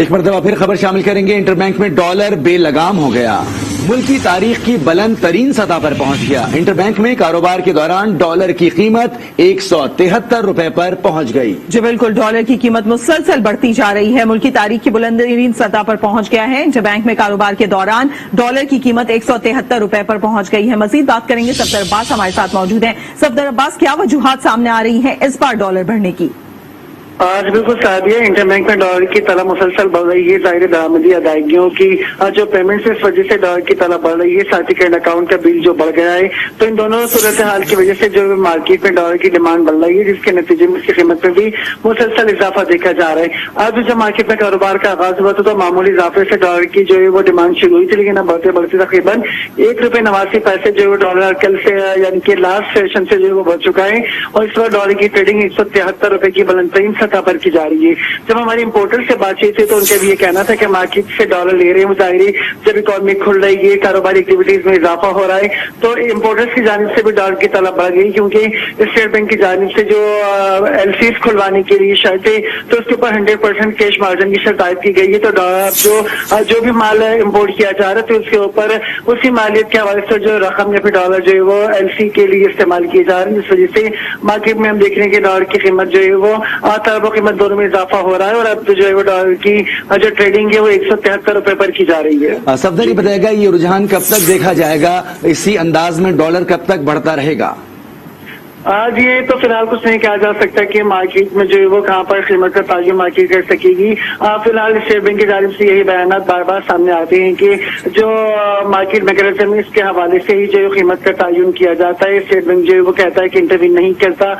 ایک مرتبہ پھر خبر شامل کریں گے. انٹر بینک میں ڈالر بے لگام ہو گیا. ملک کی تاریخ کی بلند ترین سطح پر پہنچ گیا. انٹر بینک میں کاروبار کے دوران ڈالر کی قیمت 173 روپے پر پہنچ گئی. جی بالکل, ڈالر کی قیمت مسلسل بڑھتی جا رہی ہے. ملک کی تاریخ کی بلند ترین سطح پر پہنچ گیا ہے. انٹر بینک میں کاروبار کے دوران ڈالر کی قیمت 173 روپے پر پہنچ گئی ہے. مزید بات کریں گے. صفدر عباس ہمارے ساتھ موجود ہیں. صفدر عباس, کیا وجوہات سامنے آ رہی ہیں اس بار ڈالر بڑھنے کی؟ آج بالکل صاحب, انٹر بینک میں ڈالر کی طلب مسلسل بڑھ رہی ہے. ظاہر درآمدی ادائیگیوں کی جو پیمنٹ سے اس وجہ سے ڈالر کی طلب بڑھ رہی ہے. ساتھ ہی کرنٹ اکاؤنٹ کا بل جو بڑھ گیا ہے, تو ان دونوں صورتحال کی وجہ سے جو مارکیٹ میں ڈالر کی ڈیمانڈ بڑھ رہی ہے, جس کے نتیجے میں اس کی قیمت میں بھی مسلسل اضافہ دیکھا جا رہا ہے. آج جب مارکیٹ میں کاروبار کا آغاز ہوا تو معمولی اضافے سے ڈالر کی جو ہے وہ ڈیمانڈ شروع ہوئی تھی, لیکن اب بڑھتے بڑھتے تقریباً ₹1.89 جو ہے وہ ڈالر کل سے یعنی کہ لاسٹ سیشن سے جو ہے وہ بڑھ چکا ہے. اور اس وقت ڈالر کی ٹریڈنگ 173 روپے کی بلند ترین سطح پر کی جا رہی ہے. جب ہماری امپورٹر سے بات چیت تھی تو ان کا بھی یہ کہنا تھا کہ مارکیٹ سے ڈالر لے رہے ہیں. ظاہر جب اکانومی کھل رہی ہے, کاروباری ایکٹیویٹیز میں اضافہ ہو رہا ہے, تو امپورٹرز کی جانب سے بھی ڈالر کی طلب بڑھ گئی, کیونکہ اسٹیٹ بینک کی جانب سے جو ایل سیز کھلوانے کے لیے شرطیں, تو اس کے اوپر 100% کیش مارجن کی شرط عائد کی گئی ہے. تو جو بھی مال امپورٹ کیا جا رہا ہے تو اس کے اوپر اسی مالیت کے حوالے سے جو رقم یا پھر ڈالر جو ہے وہ ایل سی کے لیے استعمال کیے جا رہے ہیں, جس وجہ سے مارکیٹ میں ہم دیکھ رہے ہیں کہ ڈالر کی قیمت جو ہے وہ طلب و قیمت دونوں میں اضافہ ہو رہا ہے. اور اب جو ہے وہ ڈالر کی جو ٹریڈنگ ہے وہ 173 روپے پر کی جا رہی ہے. صفدر, یہ بتائے گا یہ رجحان کب تک دیکھا جائے گا؟ اسی انداز میں ڈالر کب تک بڑھتا رہے گا؟ آج یہ تو فی الحال کچھ نہیں کہا جا سکتا کہ مارکیٹ میں جو ہے وہ کہاں پر قیمت کا تعین مارکیٹ کر سکے گی. فی الحال اسٹیٹ بینک کی جانب سے یہی بیانات بار بار سامنے آتے ہیں کہ جو مارکیٹ میکینزم ہے اس کے حوالے سے ہی جو ہے قیمت کا تعین کیا جاتا ہے. اسٹیٹ بینک جو ہے وہ کہتا ہے کہ انٹروین نہیں کرتا,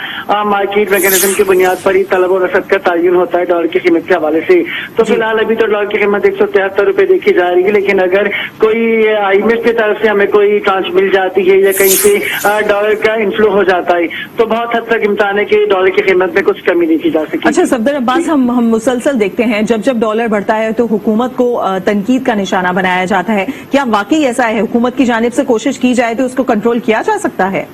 مارکیٹ میکینزم کی بنیاد پر ہی طلب و رسد کا تعین ہوتا ہے ڈالر کی قیمت کے حوالے سے. تو فی الحال ابھی تو ڈالر کی قیمت 173 روپے دیکھی جا رہی ہے, لیکن اگر کوئی آئی ایم ایف کی طرف سے ہمیں کوئی ٹرانچ مل جاتی ہے یا کہیں سے ڈالر کا انفلو ہو جاتا ہے تو بہت حد تک امکان ہے کہ ڈالر کی قیمت میں کچھ کمی نہیں کی جا سکتی. اچھا صفدر عباس, ہم مسلسل دیکھتے ہیں جب ڈالر بڑھتا ہے تو حکومت کو تنقید کا نشانہ بنایا جاتا ہے. کیا واقعی ایسا ہے؟ حکومت کی جانب سے کوشش کی جائے تو اس کو کنٹرول کیا جا سکتا ہے؟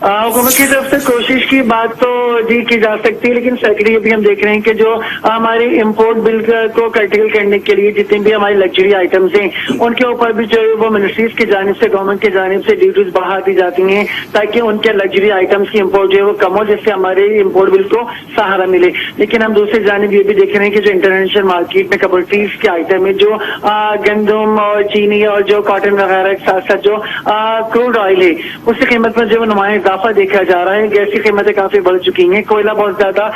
حکومت کی طرف سے کوشش کی بات تو جی کی جا سکتی ہے, لیکن سیکنڈلی ابھی ہم دیکھ رہے ہیں کہ جو ہماری امپورٹ بل کو کرٹیل کرنے کے لیے جتنے بھی ہماری لگژری آئٹمز ہیں ان کے اوپر بھی جو ہے وہ منسٹریز کی جانب سے, گورنمنٹ کی جانب سے ڈیوٹیز بڑھا دی جاتی ہیں تاکہ ان کے لگژری آئٹمز کی امپورٹ جو ہے وہ کم ہو, جس سے ہمارے امپورٹ بل کو سہارا ملے. لیکن ہم دوسری جانب یہ بھی دیکھ رہے ہیں کہ جو انٹرنیشنل مارکیٹ میں کموڈیٹیز کے آئٹم ہے, جو گندم اور چینی اور جو کاٹن وغیرہ کے ساتھ ساتھ جو کروڈ آئل ہے, اس کی قیمت میں جو نمایاں اضافہ دیکھا جا رہا ہے. گیس کی قیمتیں کافی بڑھ چکی ہیں, کوئلہ بہت زیادہ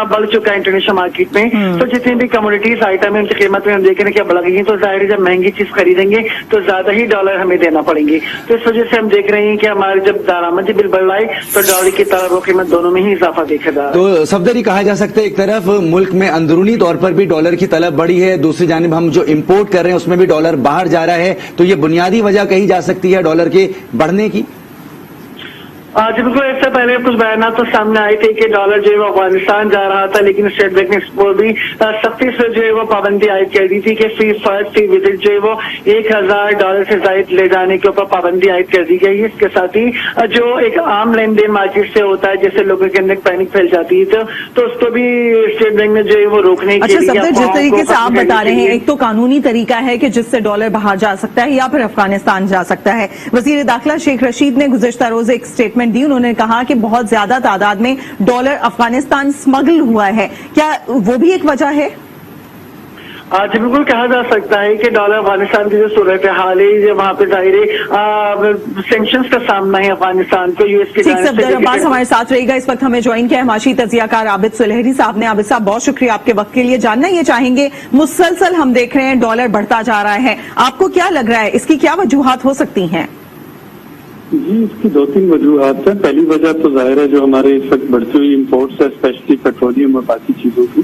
بڑھ چکا ہے انٹرنیشنل مارکیٹ میں. تو جتنی بھی کموڈیٹیز آئٹم ہیں ان کی قیمت میں ہم دیکھ رہے ہیں کہ بڑھ گئی ہیں, تو ظاہر ہے جب مہنگی چیز خریدیں گے تو زیادہ ہی ڈالر ہمیں دینا پڑیں گے. تو اس وجہ سے ہم دیکھ رہے ہیں کہ ہمارے جب درآمدی بل بڑھ رہا ہے تو ڈالر کی طلب و قیمت دونوں میں ہی اضافہ دیکھا جا رہا ہے. تو صفدر, یہ کہا جا سکتا ہے ایک طرف ملک میں اندرونی طور پر بھی ڈالر کی طلب بڑھی ہے, دوسری جانب ہم جو امپورٹ کر رہے ہیں اس میں بھی ڈالر باہر جا رہا ہے, تو یہ بنیادی وجہ کہی جا سکتی ہے ڈالر کے بڑھنے کی؟ جب کو اس سے پہلے کچھ بیانات تو سامنے آئے تھے کہ ڈالر جو ہے وہ افغانستان جا رہا تھا, لیکن اسٹیٹ بینک نے اس پر بھی سختی سے جو ہے وہ پابندی عائد کر دی تھی کہ فی وزٹ جو ہے وہ $1,000 سے زائد لے جانے کے اوپر پابندی عائد کر دی گئی ہے. اس کے ساتھ ہی جو ایک عام لین دین مارکیٹ سے ہوتا ہے جس سے لوگوں کے اندر پینک پھیل جاتی ہے تو اس کو بھی اسٹیٹ بینک نے جو ہے وہ روکنے کے لیے. اچھا جس طریقے سے آپ بتا رہے ہیں, ایک تو قانونی طریقہ ہے کہ جس سے ڈالر باہر جا سکتا ہے یا پھر افغانستان جا سکتا ہے. وزیر داخلہ شیخ رشید نے گزشتہ روز ایک اسٹیٹمنٹ دی, انہوں نے کہا کہ بہت زیادہ تعداد میں ڈالر افغانستان سمگل ہوا ہے. کیا وہ بھی ایک وجہ ہے؟ آج بالکل کہا جا سکتا ہے کہ ڈالر افغانستان کی جو صورتحال ہے وہاں پہ ظاہر سینکشنز کا سامنا ہے افغانستان کو یو ایس کی جانب سے. صفدر عباس ہمارے ساتھ رہے گا. اس وقت ہمیں جوائن کیا ہے معاشی تجزیہ کار عابد سلیحری صاحب نے. عابد صاحب بہت شکریہ آپ کے وقت کے لیے. جاننا یہ چاہیں گے, مسلسل ہم دیکھ رہے ہیں ڈالر بڑھتا جا رہا ہے, آپ کو کیا لگ رہا ہے اس کی کیا وجوہات ہو سکتی ہیں؟ جی, اس کی 2-3 وجوہات ہیں. پہلی وجہ تو ظاہر ہے جو ہمارے اس وقت بڑھتی ہوئی امپورٹس ہے, اسپیشلی پیٹرولیم اور باقی چیزوں کی,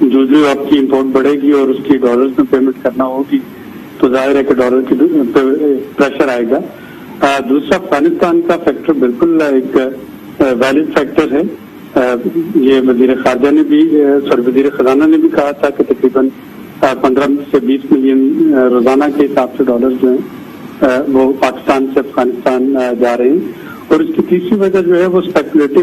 جو آپ کی امپورٹ بڑھے گی اور اس کی ڈالرز میں پیمنٹ کرنا ہوگی تو ظاہر ہے کہ ڈالر کی پریشر آئے گا. دوسرا افغانستان کا فیکٹر بالکل ایک ویلڈ فیکٹر ہے. یہ وزیر خارجہ نے بھی وزیر خزانہ نے بھی کہا تھا کہ تقریباً 15 سے 20 ملین روزانہ کے حساب سے ڈالر جو ہیں وہ پاکستان سے افغانستان جا رہے ہیں. اور اس کی تیسری وجہ جو ہے وہ اسپیکولیٹو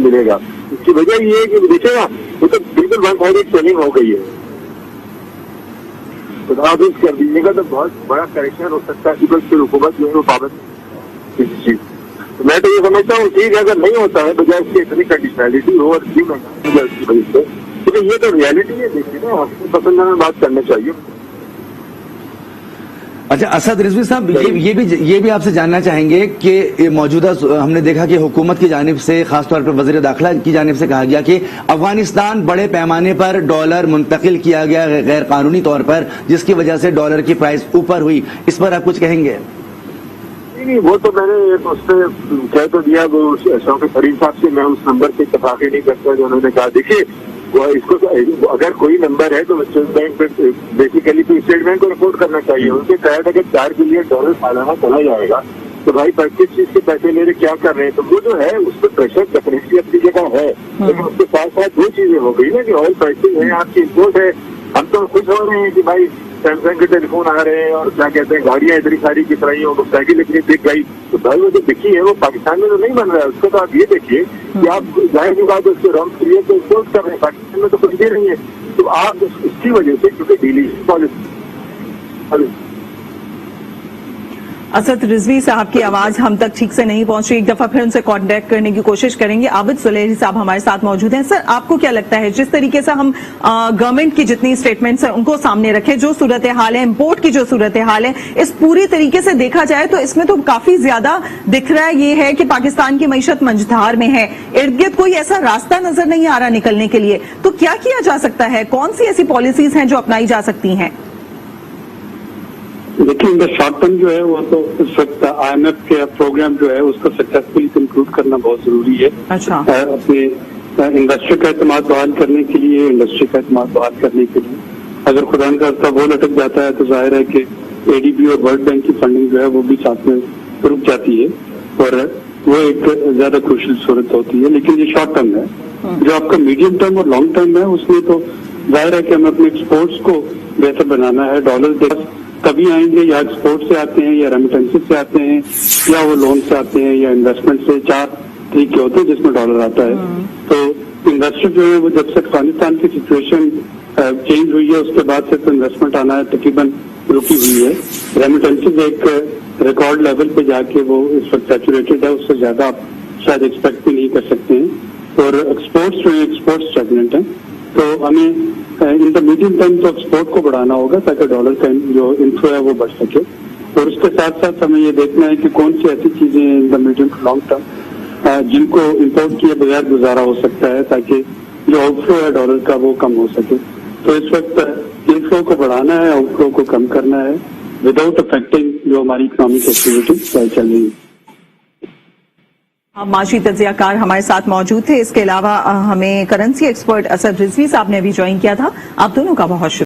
ملے گا. اس کی وجہ یہ ہے کہ دیکھے نا وہ تو بالکل ون سائڈ سیلنگ ہو گئی ہے. خدا حافظ کر دیجیے گا تو بہت بڑا کریکشن ہو سکتا ہے کہ اس کی حکومت جو ہے وہ پابند کسی چیز. میں تو یہ سمجھتا ہوں ٹھیک ہے اگر نہیں ہوتا ہے بجائے اس کی اتنی کنڈیشنلٹی ہو اور اس کی وجہ سے، کیونکہ یہ تو ریالٹی ہے. دیکھیے نا آپ کو پسند میں بات کرنا چاہیے. اچھا اسد رضوی صاحب، یہ بھی آپ سے جاننا چاہیں گے کہ موجودہ ہم نے دیکھا کہ حکومت کی جانب سے خاص طور پر وزیر داخلہ کی جانب سے کہا گیا کہ افغانستان بڑے پیمانے پر ڈالر منتقل کیا گیا غیر قانونی طور پر، جس کی وجہ سے ڈالر کی پرائس اوپر ہوئی. اس پر آپ کچھ کہیں گے؟ نہیں وہ تو میں نے اس پہ کہہ تو دیا. وہ شوکت فرید صاحب سے میں اس نمبر سے اتفاق ہی نہیں کرتا جو انہوں نے کہا. دیکھیے وہ اس کو اگر کوئی نمبر ہے تو اسٹیٹ بینک پہ بیسیکلی تو اسٹیٹ بینک کو رپورٹ کرنا چاہیے. ان کے تحت اگر $4 بلین سالانہ چلا جائے گا تو بھائی کس چیز کے پیسے لے رہے کیا کر رہے ہیں. تو وہ جو ہے اس پہ پریشر ڈیفینیٹلی اپنی جگہ ہے، لیکن اس کے ساتھ ساتھ دو چیزیں ہو گئی نا کہ آئل پرائسنگ ہے، آپ کی امپورٹ ہے. ہم تو خوش ہو رہے ہیں کہ بھائی سیمسنگ کے ٹیلی فون آ رہے ہیں اور کیا کہتے ہیں گاڑیاں اتنی ساری دکھ رہی ہیں، وہ سائیکل اتنی دکھ گئی. تو بھائی وہ جو دکھی ہے وہ پاکستان میں تو نہیں بن رہا ہے. اس کو تو آپ یہ دیکھیے کہ آپ ظاہر کی بات اس کے را مٹیریل کو امپورٹ کر رہے ہیں، پاکستان میں تو کچھ دے رہی ہے. تو آپ اس کی وجہ سے کیونکہ ڈیلی پالیسی اسد رضوی صاحب کی آواز ہم تک ٹھیک سے نہیں پہنچ رہی. ایک دفعہ پھر ان سے کانٹیکٹ کرنے کی کوشش کریں گے. عابد سلیری صاحب ہمارے ساتھ موجود ہیں. سر آپ کو کیا لگتا ہے جس طریقے سے ہم گورنمنٹ کی جتنی اسٹیٹمنٹس ہیں ان کو سامنے رکھیں، جو صورتحال ہے امپورٹ کی جو صورتحال ہے اس پوری طریقے سے دیکھا جائے تو اس میں تو کافی زیادہ دکھ رہا ہے یہ ہے کہ پاکستان کی معیشت منجدھار میں ہے، ارد گرد کوئی ایسا راستہ نظر نہیں آ رہا نکلنے کے لیے. تو کیا کیا جا سکتا ہے؟ کون سی ایسی پالیسیز ہیں جو اپنائی جا سکتی ہیں؟ دیکھیے ان کا شارٹ ٹرم جو ہے وہ تو اس وقت IMF کے پروگرام جو ہے اس کو سکسیسفلی کنکلوڈ کرنا بہت ضروری ہے. اچھا. اپنے انڈسٹری کا اعتماد بحال کرنے کے لیے اگر خدا نہ خواستہ وہ لٹک جاتا ہے تو ظاہر ہے کہ ADB اور ورلڈ بینک کی فنڈنگ جو ہے وہ بھی ساتھ میں رک جاتی ہے اور وہ ایک زیادہ کروشل صورت ہوتی ہے. لیکن یہ شارٹ ٹرم ہے. جو آپ کا میڈیم ٹرم اور لانگ ٹرم ہے اس میں تو ظاہر ہے کہ ہمیں اپنے ایکسپورٹس کو بہتر بنانا ہے. ڈالر تبھی آئیں گے یا ایکسپورٹ سے آتے ہیں یا ریمیٹنس سے آتے ہیں یا وہ لون سے آتے ہیں یا انویسٹمنٹ سے. 4 طریقے ہوتے ہیں جس میں ڈالر آتا ہے. تو انویسٹر جو ہے وہ جب سے افغانستان کی سچویشن چینج ہوئی ہے اس کے بعد سے تو انویسٹمنٹ آنا ہے تقریباً رکی ہوئی ہے. ریمیٹنس ایک ریکارڈ لیول پہ جا کے وہ اس وقت سیچوریٹڈ ہے، اس سے زیادہ آپ شاید ایکسپیکٹ بھی نہیں کر سکتے ہیں. اور ایکسپورٹس جو ہیں ایکسپورٹس اسٹیگننٹ ہیں تو ہمیں ان دا میڈیم ٹرم تو ایکسپورٹ کو بڑھانا ہوگا تاکہ ڈالر کا جو انفلو ہے وہ بڑھ سکے. اور اس کے ساتھ ساتھ ہمیں یہ دیکھنا ہے کہ کون سی ایسی چیزیں ہیں in the medium to long term جن کو امپورٹ کیے بغیر گزارا ہو سکتا ہے تاکہ جو آؤٹ فلو ہے ڈالر کا وہ کم ہو سکے. تو اس وقت انفلو کو بڑھانا ہے، آؤٹ فلو کو کم کرنا ہے وداؤٹ افیکٹنگ جو ہماری اکنامک ایکٹیویٹی چل رہی ہے. معاشی تجزیہ کار ہمارے ساتھ موجود تھے. اس کے علاوہ ہمیں کرنسی ایکسپرٹ اسد رضوی صاحب نے بھی جوائن کیا تھا. آپ دونوں کا بہت شکریہ.